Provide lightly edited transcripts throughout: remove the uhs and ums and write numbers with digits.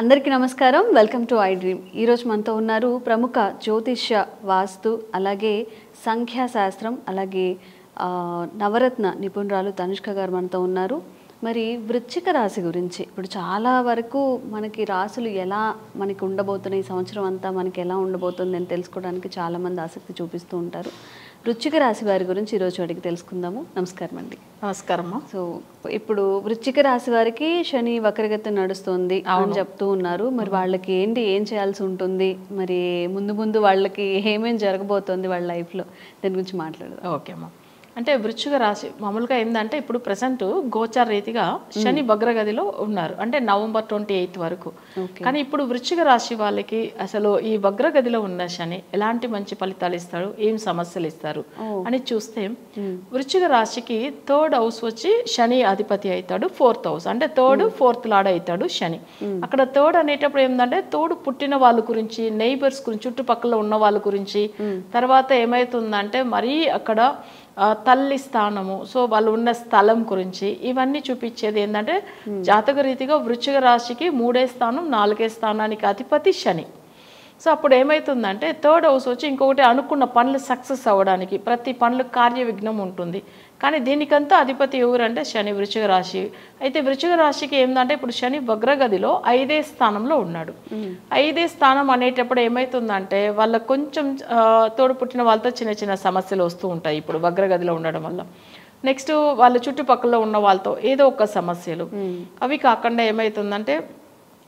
అందరికీ నమస్కారం. Welcome to I dream. ఈరోజు మనతో ఉన్నారు ప్రముఖ జ్యోతిష్య, వాస్తు, అలాగే సంఖ్యాశాస్త్రం, అలాగే నవరత్న నిపుణురాలు తనుష్క గారు మనతో ఉన్నారు. మరి వృశ్చిక రాశి గురించి ఇప్పుడు చాలా వరకు మనకి రాశులు ఎలా మనకి ఉండబోతున్నాయి, ఈ సంవత్సరం అంతా మనకి ఎలా ఉండబోతుంది అని తెలుసుకోవడానికి చాలామంది ఆసక్తి చూపిస్తూ ఉంటారు. వృశ్చిక రాశి వారి గురించి ఈరోజు అడిగి తెలుసుకుందాము. నమస్కారం అండి. నమస్కారం. సో ఇప్పుడు వృశ్చిక రాశి వారికి శని వక్రగతి నడుస్తుంది అని చెప్తూ ఉన్నారు. మరి వాళ్ళకి ఏం చేయాల్సి ఉంటుంది, మరి ముందు వాళ్ళకి ఏమేం జరగబోతోంది వాళ్ళ లైఫ్లో, దాని గురించి మాట్లాడదాం. ఓకే అమ్మా. అంటే వృశ్చిక రాశి మామూలుగా ఏంటంటే ఇప్పుడు ప్రజెంట్ గోచార రీతిగా శని వక్రగతిలో ఉన్నారు, అంటే నవంబర్ 28 వరకు. కానీ ఇప్పుడు వృశ్చిక రాశి వాళ్ళకి అసలు ఈ వక్రగతిలో ఉన్న శని ఎలాంటి మంచి ఫలితాలు ఇస్తాడు, ఏం సమస్యలు ఇస్తారు అని చూస్తే, వృశ్చిక రాశికి 3rd హౌస్ వచ్చి శని అధిపతి అవుతాడు. 4th హౌస్ అంటే 3rd 4th లార్డ్ అవుతాడు శని. అక్కడ 3rd అనేటప్పుడు ఏంటంటే తోడు పుట్టిన వాళ్ళ గురించి, నైబర్స్ గురించి, చుట్టుపక్కల ఉన్న వాళ్ళ గురించి, తర్వాత ఏమవుతుందంటే మరీ అక్కడ తల్లి స్థానము, సో వాళ్ళు ఉన్న స్థలం గురించి ఇవన్నీ చూపించేది ఏంటంటే జాతక రీతిగా వృశ్చిక రాశికి 3వ స్థానం 4వ స్థానానికి అధిపతి శని. సో అప్పుడు ఏమవుతుందంటే 3rd హౌస్ వచ్చి ఇంకొకటి అనుకున్న పనులు సక్సెస్ అవ్వడానికి, ప్రతి పనులు కార్య విఘ్నం ఉంటుంది. కానీ దీనికంతా అధిపతి ఎవరంటే శని, వృశ్చిక రాశి. అయితే వృశ్చిక రాశికి ఏంటంటే ఇప్పుడు శని వక్రగతిలో 5వ స్థానంలో ఉన్నాడు. 5వ స్థానం అనేటప్పుడు ఏమవుతుందంటే వాళ్ళకు కొంచెం తోడు పుట్టిన వాళ్ళతో చిన్న చిన్న సమస్యలు వస్తూ ఉంటాయి ఇప్పుడు వక్రగతిలో ఉండడం వల్ల. నెక్స్ట్ వాళ్ళ చుట్టుపక్కల ఉన్న వాళ్ళతో ఏదో ఒక సమస్యలు. అవి కాకుండా ఏమవుతుందంటే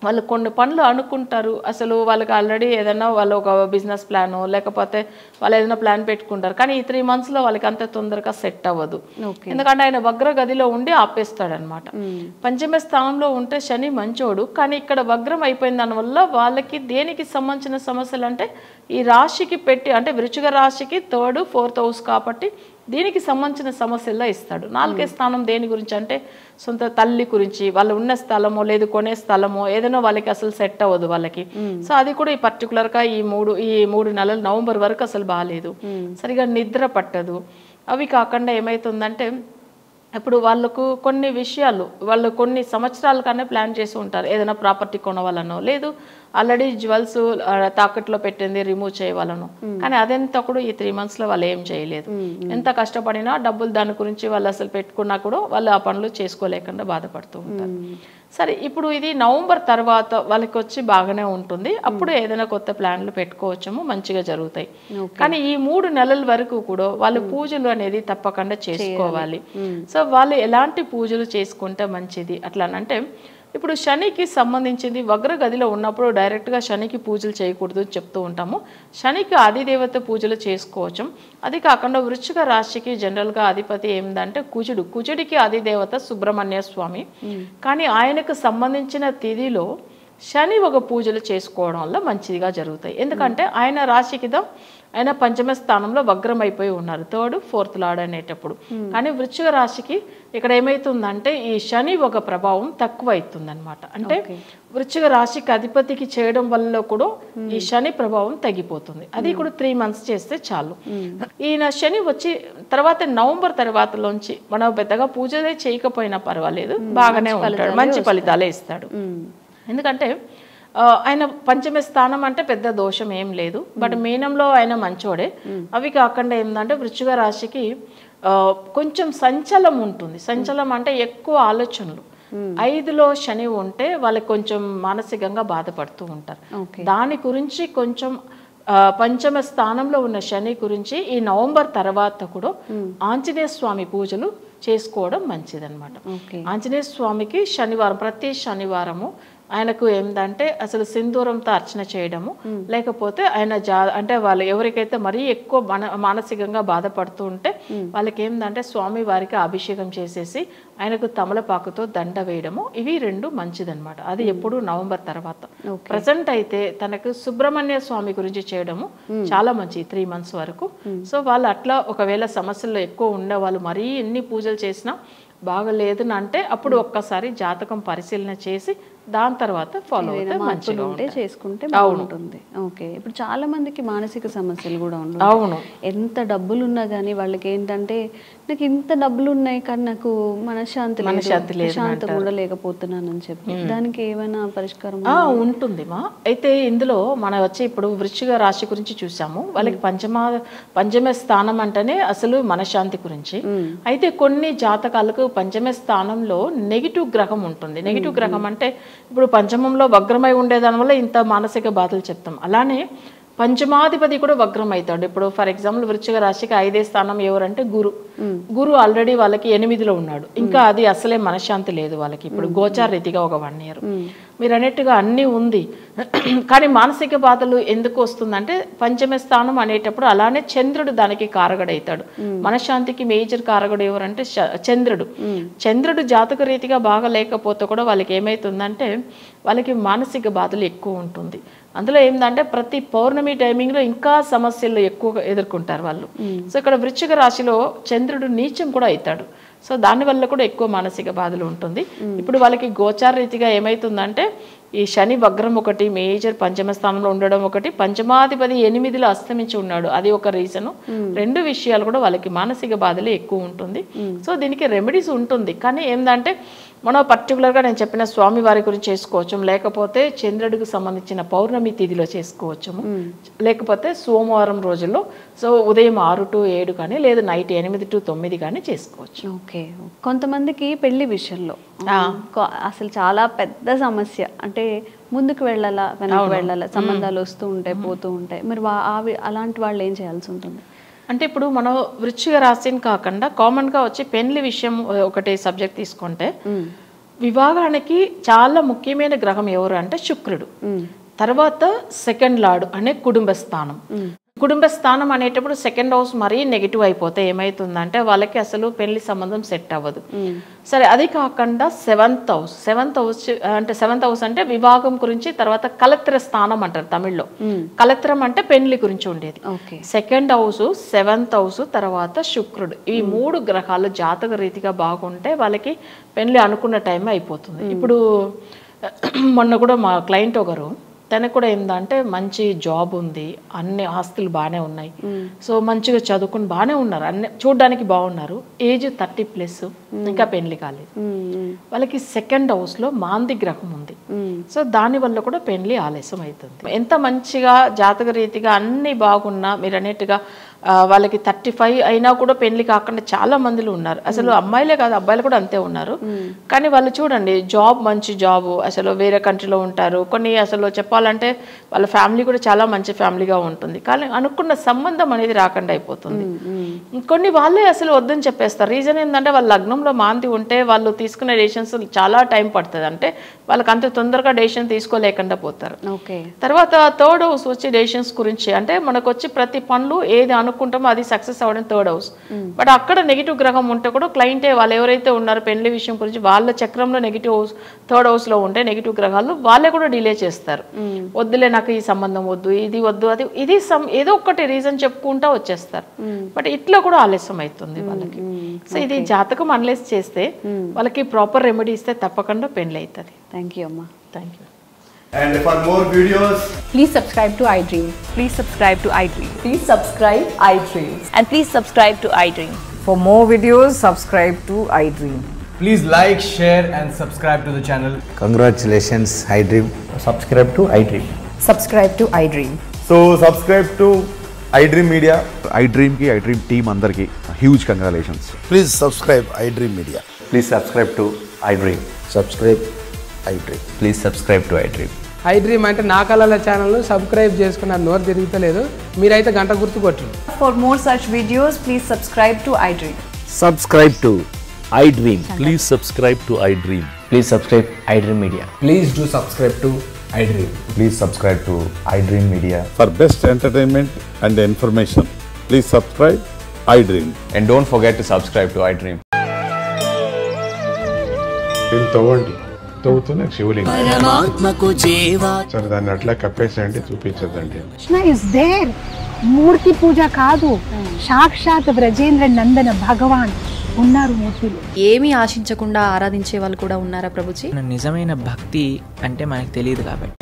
వాళ్ళు కొన్ని పనులు అనుకుంటారు, అసలు వాళ్ళకి ఆల్రెడీ ఏదైనా వాళ్ళు ఒక బిజినెస్ ప్లాను లేకపోతే వాళ్ళు ఏదైనా ప్లాన్ పెట్టుకుంటారు, కానీ ఈ 3 monthsలో వాళ్ళకి అంత తొందరగా సెట్ అవ్వదు. ఎందుకంటే ఆయన వక్రగతిలో ఉండి ఆపేస్తాడు అనమాట. పంచమ స్థానంలో ఉంటే శని మంచోడు, కానీ ఇక్కడ వక్రం అయిపోయిన దానివల్ల వాళ్ళకి దేనికి సంబంధించిన సమస్యలు అంటే ఈ రాశికి పెట్టి, అంటే వృశ్చిక రాశికి 3rd 4th హౌస్ కాబట్టి దీనికి సంబంధించిన సమస్యల్లో ఇస్తాడు. 4వ స్థానం దేని గురించి అంటే సొంత తల్లి గురించి, వాళ్ళు ఉన్న స్థలమో లేదు కొనే స్థలమో ఏదైనా వాళ్ళకి అసలు సెట్ అవ్వదు వాళ్ళకి. సో అది కూడా ఈ పర్టికులర్గా ఈ మూడు నెలలు నవంబర్ వరకు అసలు బాగాలేదు, సరిగా నిద్ర పట్టదు. అవి కాకుండా ఏమవుతుందంటే ఇప్పుడు వాళ్ళకు కొన్ని విషయాలు వాళ్ళు కొన్ని సంవత్సరాల కన్నా ప్లాన్ చేసి ఉంటారు, ఏదైనా ప్రాపర్టీ కొనవాలనో లేదు ఆల్రెడీ జ్యువెల్స్ తాకట్లో పెట్టింది రిమూవ్ చేయవాలను, కానీ అదంతా కూడా ఈ 3 monthsలో వాళ్ళు ఏం చేయలేదు. ఎంత కష్టపడినా డబ్బులు దాని గురించి వాళ్ళు అసలు పెట్టుకున్నా కూడా వాళ్ళు ఆ పనులు చేసుకోలేకుండా బాధపడుతూ ఉంటారు. సరే, ఇప్పుడు ఇది నవంబర్ తర్వాత వాళ్ళకి వచ్చి బాగానే ఉంటుంది, అప్పుడు ఏదైనా కొత్త ప్లాన్లు పెట్టుకోవచ్చము, మంచిగా జరుగుతాయి. కానీ ఈ 3 నెలల వరకు కూడా వాళ్ళు పూజలు అనేది తప్పకుండా చేసుకోవాలి. సో వాళ్ళు ఎలాంటి పూజలు చేసుకుంటే మంచిది అట్లానంటే, ఇప్పుడు శనికి సంబంధించింది వక్రగతిలో ఉన్నప్పుడు డైరెక్ట్గా శనికి పూజలు చేయకూడదు అని చెప్తూ ఉంటాము. శనికి అధిదేవత పూజలు చేసుకోవచ్చు. అది కాకుండా వృశ్చిక రాశికి జనరల్గా అధిపతి ఏంటంటే కుజుడు. కుజుడికి అధిదేవత సుబ్రహ్మణ్య స్వామి. కానీ ఆయనకు సంబంధించిన తిథిలో శని ఒక పూజలు చేసుకోవడం వల్ల మంచిగా జరుగుతాయి. ఎందుకంటే ఆయన రాశికి ఆయన పంచమ స్థానంలో వక్రం అయిపోయి ఉన్నారు, 3rd 4th లార్డ్ అనేటప్పుడు. కానీ వృశ్చిక రాశికి ఇక్కడ ఏమవుతుందంటే ఈ శని ఒక ప్రభావం తక్కువ అవుతుంది అనమాట. అంటే వృశ్చిక రాశికి అధిపతికి చేయడం వల్ల కూడా ఈ శని ప్రభావం తగ్గిపోతుంది. అది కూడా 3 months చేస్తే చాలు. ఈయన శని వచ్చి తర్వాత నవంబర్ తర్వాతలోంచి మనం పెద్దగా పూజలే చేయకపోయినా పర్వాలేదు, బాగానే ఉంటాడు, మంచి ఫలితాలే ఇస్తాడు. ఎందుకంటే ఆయన పంచమ స్థానం అంటే పెద్ద దోషం ఏం లేదు, బట్ మీనంలో ఆయన మంచోడే. అవి కాకుండా ఏంటంటే వృశ్చిక రాశికి కొంచెం సంచలం ఉంటుంది. సంచలం అంటే ఎక్కువ ఆలోచనలు. 5లో శని ఉంటే వాళ్ళకి కొంచెం మానసికంగా బాధపడుతూ ఉంటారు. దాని గురించి కొంచెం పంచమ స్థానంలో ఉన్న శని గురించి ఈ నవంబర్ తర్వాత కూడా ఆంజనేయ స్వామి పూజలు చేసుకోవడం మంచిదన్నమాట. ఆంజనేయ స్వామికి శనివారం, ప్రతి శనివారము ఆయనకు ఏంటంటే అసలు సింధూరంతో అర్చన చేయడము, లేకపోతే ఆయన అంటే వాళ్ళు ఎవరికైతే మరీ ఎక్కువ మానసికంగా బాధపడుతూ ఉంటే వాళ్ళకి ఏంటంటే స్వామి వారికి అభిషేకం చేసేసి ఆయనకు తమలపాకుతో దండ వేయడము, ఇవి 2 మంచిదన్నమాట. అది ఎప్పుడు నవంబర్ తర్వాత. ప్రజెంట్ అయితే తనకు సుబ్రహ్మణ్య స్వామి గురించి చేయడము చాలా మంచి 3 months వరకు. సో వాళ్ళు అట్లా ఒకవేళ సమస్యలు ఎక్కువ ఉండే వాళ్ళు మరీ ఎన్ని పూజలు చేసినా బాగలేదు అంటే అప్పుడు ఒక్కసారి జాతకం పరిశీలన చేసి దాని తర్వాత ఫాలో అవుతే మంచిగా ఉంటే చేసుకుంటే బాగుంటుంది. ఓకే, ఇప్పుడు చాలా మందికి మానసిక సమస్యలు కూడా ఉన్నాయి. అవును, ఎంత డబ్బులు ఉన్నా కానీ వాళ్ళకి ఏంటంటే నాకు ఇంత డబ్బులు ఉన్నాయి కానీ నాకు మనశ్శాంతి శాంతి కూడా లేకపోతున్నానని చెప్పి, దానికి ఏమైనా పరిష్కారం ఉంటుంది మా. అయితే ఇందులో మనం వచ్చి ఇప్పుడు వృశ్చిక రాశి గురించి చూసాము. వాళ్ళకి పంచమ స్థానం అంటేనే అసలు మనశ్శాంతి గురించి. అయితే కొన్ని జాతకాలకు పంచమ స్థానంలో నెగిటివ్ గ్రహం ఉంటుంది. నెగిటివ్ గ్రహం అంటే ఇప్పుడు పంచమంలో వగ్రమై ఉండేదాని వల్ల ఇంత మానసిక బాధలు చెప్తాం. అలానే పంచమాధిపతి కూడా వగ్రం అవుతాడు. ఇప్పుడు ఫర్ ఎగ్జాంపుల్ వృశ్చిక రాశికి 5వ స్థానం ఎవరంటే గురు ఆల్రెడీ వాళ్ళకి 8లో ఉన్నాడు. ఇంకా అది అసలే మనశ్శాంతి లేదు వాళ్ళకి. ఇప్పుడు గోచార రీతిగా ఒక 1 year మీరు అన్నట్టుగా అన్నీ ఉంది, కానీ మానసిక బాధలు ఎందుకు వస్తుందంటే పంచమ స్థానం అనేటప్పుడు అలానే చంద్రుడు దానికి కారకుడవుతాడు. మనశ్శాంతికి మేజర్ కారకుడు ఎవరంటే చంద్రుడు జాతక రీతిగా బాగా లేకపోతే కూడా వాళ్ళకి ఏమైతుందంటే వాళ్ళకి మానసిక బాధలు ఎక్కువ ఉంటుంది. అందులో ఏంటంటే ప్రతి పౌర్ణమి టైమింగ్లో ఇంకా సమస్యలు ఎక్కువగా ఎదుర్కొంటారు వాళ్ళు. సో ఇక్కడ వృశ్చిక రాశిలో చంద్రుడు నీచం కూడా అవుతాడు. సో దానివల్ల కూడా ఎక్కువ మానసిక బాధలు ఉంటుంది. ఇప్పుడు వాళ్ళకి గోచార రీతిగా ఏమవుతుందంటే ఈ శని వగ్రం ఒకటి మేజర్ పంచమ స్థానంలో ఉండడం ఒకటి, పంచమాధిపతి 8లో అస్తమించి ఉన్నాడు, అది ఒక రీజను. 2 విషయాలు కూడా వాళ్ళకి మానసిక బాధలు ఎక్కువ ఉంటుంది. సో దీనికి రెమెడీస్ ఉంటుంది, కానీ ఏంటంటే మనం పర్టికులర్గా నేను చెప్పిన స్వామి వారి గురించి చేసుకోవచ్చు, లేకపోతే చంద్రుడికి సంబంధించిన పౌర్ణమి తిథిలో చేసుకోవచ్చు, లేకపోతే సోమవారం రోజుల్లో సో ఉదయం 6 to 7 కానీ లేదా నైట్ 8 to 9 కానీ చేసుకోవచ్చు. ఓకే, కొంతమందికి పెళ్లి విషయంలో అసలు చాలా పెద్ద సమస్య, అంటే ముందుకు వెళ్ళాలా వెనక్కి వెళ్ళాలా, సంబంధాలు వస్తూ ఉంటాయి పోతూ ఉంటాయి, మరి అలాంటి వాళ్ళు ఏం చేయాల్సి ఉంటుంది? అంటే ఇప్పుడు మనం వృశ్చిక రాశిని కాకుండా కామన్గా వచ్చి పెళ్లి విషయం ఒకటి సబ్జెక్ట్ తీసుకుంటే వివాహానికి చాలా ముఖ్యమైన గ్రహం ఎవరు అంటే శుక్రుడు, తర్వాత 2nd లార్డ్ అనే కుటుంబ స్థానం. కుటుంబ స్థానం అనేటప్పుడు 2nd హౌస్ మరీ నెగిటివ్ అయిపోతే ఏమవుతుందంటే వాళ్ళకి అసలు పెళ్లి సంబంధం సెట్ అవ్వదు. సరే, అది కాకుండా 7th హౌస్ అంటే వివాహం గురించి, తర్వాత కలత్ర స్థానం అంటారు తమిళ్లో. కలత్రం అంటే పెళ్లి గురించి ఉండేది. 2nd హౌస్, 7th హౌస్, తర్వాత శుక్రుడు, ఈ 3 గ్రహాలు జాతక రీతిగా బాగుంటే వాళ్ళకి పెళ్లి అనుకున్న టైం అయిపోతుంది. ఇప్పుడు మొన్న కూడా మా క్లయింట్ ఒకరు, తనకు కూడా ఏంటంటే మంచి జాబ్ ఉంది, అన్ని ఆస్తులు బాగానే ఉన్నాయి, సో మంచిగా చదువుకుని బాగానే ఉన్నారు, అన్ని చూడడానికి బాగున్నారు, ఏజ్ 30+, ఇంకా పెళ్లి కాలేదు. వాళ్ళకి 2nd హౌస్లో మాంది గ్రహం ఉంది. సో దానివల్ల కూడా పెళ్లి ఆలస్యం అవుతుంది. ఎంత మంచిగా జాతక రీతిగా అన్ని బాగున్నా మీరు అన్నట్టుగా వాళ్ళకి 35 అయినా కూడా పెళ్లి కాకుండా చాలా మందిలో ఉన్నారు. అసలు అమ్మాయిలే కాదు అబ్బాయిలు కూడా అంతే ఉన్నారు. కానీ వాళ్ళు చూడండి జాబ్, మంచి జాబ్, అసలు వేరే కంట్రీలో ఉంటారు, కొన్ని అసలు చెప్పాలంటే వాళ్ళ ఫ్యామిలీ కూడా చాలా మంచి ఫ్యామిలీగా ఉంటుంది, కానీ అనుకున్న సంబంధం అనేది రాకుండా అయిపోతుంది. కొన్ని వాళ్ళే అసలు వద్దని చెప్పేస్తారు. రీజన్ ఏంటంటే వాళ్ళ లగ్నంలో మాంది ఉంటే వాళ్ళు తీసుకునే డెసిషన్స్ చాలా టైం పడుతుంది, అంటే వాళ్ళకి అంత తొందరగా డెసిషన్ తీసుకోలేకుండా పోతారు. తర్వాత 3rd హౌస్ వచ్చి డెసిషన్స్ గురించి, అంటే మనకు వచ్చి ప్రతి పనులు ఏది అనుకుంటామో అది సక్సెస్ అవ్వడం 3rd హౌస్. బట్ అక్కడ నెగిటివ్ గ్రహం ఉంటే కూడా క్లయింటే వాళ్ళు ఎవరైతే ఉన్నారో పెళ్లి విషయం గురించి వాళ్ళ చక్రంలో నెగిటివ్ హౌస్ 3rd హౌస్లో ఉంటే నెగిటివ్ గ్రహాలు వాళ్ళే కూడా డిలే చేస్తారు. వద్దులే నాకు ఈ సంబంధం వద్దు, ఇది వద్దు, అది ఇది ఏదో ఒకటి రీజన్ చెప్పుకుంటా వచ్చేస్తారు. బట్ ఇట్లా కూడా ఆలస్యం అవుతుంది వాళ్ళకి. సో ఇది జాతకం అనలైజ్ చేస్తే వాళ్ళకి ప్రాపర్ రెమెడీ ఇస్తే తప్పకుండా పెళ్లి అవుతుంది. థ్యాంక్ యూ అమ్మా. Thank you. And for more videos, please subscribe to iDream. Please subscribe to iDream. Please subscribe iDream. And please subscribe to iDream. For more videos, subscribe to iDream. please like, share and subscribe to the channel. Congratulations, iDream. Subscribe to iDream. Subscribe to iDream. So subscribe to iDream Media. iDream ki iDream team andarki huge congratulations. Please subscribe iDream Media. Please subscribe to iDream. Subscribe iDream. Please subscribe to iDream. iDream అంటే నా కళల ఛానల్ను subscribe చేసుకున్న నోరు తిరుగుతలేదు, మీరైతే గంట గుర్తు కొట్టండి. For more such videos, please subscribe to iDream. Subscribe to iDream. Please subscribe to iDream. Please subscribe iDream Media. Please do subscribe to iDream. Please subscribe to iDream Media. For best entertainment and information, please subscribe iDream. And don't forget to subscribe to iDream. తవ్వండి, తవ్వుతూనే శివలింగం. సరే దాన్ని అట్లా కప్పేసేయండి, చూపించదండి. Krishna is there. మూర్తి పూజ కాదు, సాక్షాత్ బ్రజేంద్ర నందన భగవాన్ ఉన్నారు మూర్తులు. ఏమీ ఆశించకుండా ఆరాధించే వాళ్ళు కూడా ఉన్నారా ప్రభుజీ? నిజమైన భక్తి అంటే మనకు తెలియదు కాబట్టి